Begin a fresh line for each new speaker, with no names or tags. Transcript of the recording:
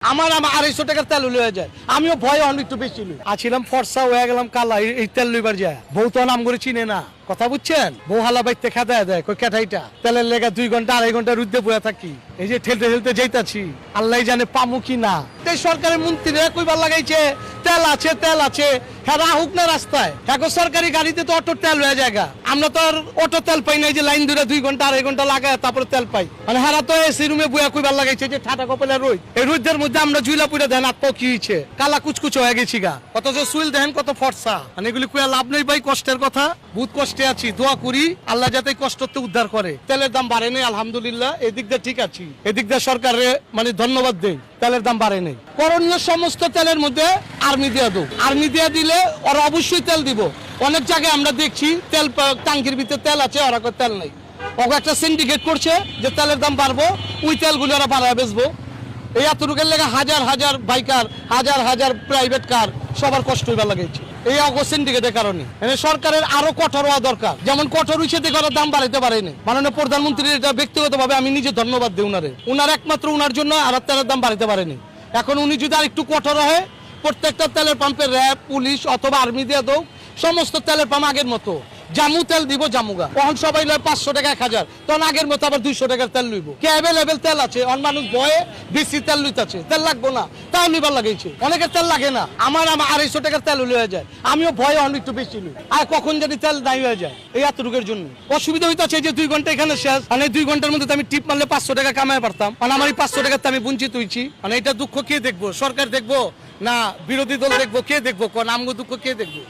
আমার 250 টাকার তেল লইয়া যায়, আমিও ভয়ে অনেক একটু বেশি লই। আছিলাম ফর্সা হয়ে গেলাম কালা, এই তেল লইবার যায়। বউ তো নাম করে চিনে না, কথা বুঝছেন? বউ হালা বাইতে খেতে দেয় কই ক্যাঠাইটা তেলের লেগা 2 ঘন্টা 2.5 ঘন্টা রুদ্দে বয়া থাকি। এই যে ঠেলতে ঠেলতে যাইতাছি, আল্লাহ জানে পামু কি না। এই সরকারের মন্ত্রীরা কইবার লাগাইছে তেল আছে তেল আছে, হ্যাঁ রাহুক না রাস্তায়। হ্যাঁ সরকারি গাড়িতে তো অটো তেল হয়ে জায়গা, আমরা তো আর অটো তেল পাই নাই যে লাইন ধরে 2 ঘন্টা 2.5 ঘন্টা লাগায় তারপরে তেল পাই। মানে হারা তো এসি রুমে বয়া কইবার লাগাইছে যে ঠাটা কপালে রোদ, এই রোদের মধ্যে আমরা জুইলা পুইরা দেন আত্ম কি হয়েছে, কালা কুচকুচ হয়ে গেছি গা। অথচ সুইল দেখেন কত ফর্সা। মানে এগুলি কুয়া লাভ নেই ভাই, কষ্টের কথা, বহুত কষ্টে আছি। দোয়া করি আল্লাহ যাতে কষ্টতে উদ্ধার করে। তেলের দাম বাড়ে নেই আলহামদুলিল্লাহ, এদিক দিয়ে ঠিক আছি, এদিক দিয়ে সরকারে মানে ধন্যবাদ দেই, তেলের দাম বাড়ে নেই। করণীয় সমস্ত তেলের মধ্যে আর্মি দিয়ে দো, আর্মি দিয়ে দিলে ওরা অবশ্যই তেল দিব। অনেক জায়গায় আমরা দেখছি তেল ট্যাঙ্কির ভিতরে তেল আছে, ওরা তেল নেই। ওকে একটা সিন্ডিকেট করছে যে তেলের দাম বাড়বো, ওই তেলগুলো ওরা বাড়ায় বেচবো। এই এতটুকের লেগে হাজার হাজার বাইকার, হাজার হাজার প্রাইভেট কার সবার কষ্ট হইবার লাগাইছে এই সিন্ডিকেটের কারণে। সরকারের আরো কঠোর হওয়া দরকার, যেমন কঠোর হইছে দেখে দাম বাড়াইতে পারেনি। মাননীয় প্রধানমন্ত্রীর এটা ব্যক্তিগতভাবে আমি নিজে ধন্যবাদ দিই উনারে, উনার একমাত্র উনার জন্য আর তেলের দাম বাড়াইতে পারেনি। এখন উনি যদি আর একটু কঠোর হয়, প্রত্যেকটা তেলের পাম্পে র্যাব পুলিশ অথবা আর্মি দিয়ে দাও, সমস্ত তেলের পাম্প আগের মতো জামু তেল দিব জামুগা। তখন সবাই লয় 500 টাকা 1000, তখন আগের মতো আবার 200 টাকার তেল লইব। কে অ্যাভেলেবেল তেল আছে, অন মানুষ ভয়ে বেশি তেল লইতাছে, তেল লাগবো না তাও নিবার লাগাইছে। অনেকের তেল লাগে না, আমার 250 টাকার তেল লইয়া যায়, আমিও ভয়ে অনেক একটু বেশি লই। আর কখন যদি তেল নাই হয়ে যায় এই এতটুকুর জন্য অসুবিধা হইতাছে যে 2 ঘন্টা এখানে শেষ। মানে 2 ঘন্টার মধ্যে আমি টিপ মারলে 500 টাকা কামাই পারতাম, মানে আমার এই 500 টাকাতে আমি বঞ্চিত হইছি। মানে এটা দুঃখ কে দেখবো? সরকার দেখবো না বিরোধী দল দেখবো? কে দেখবো? কোন আমগো দুঃখ কে দেখবো?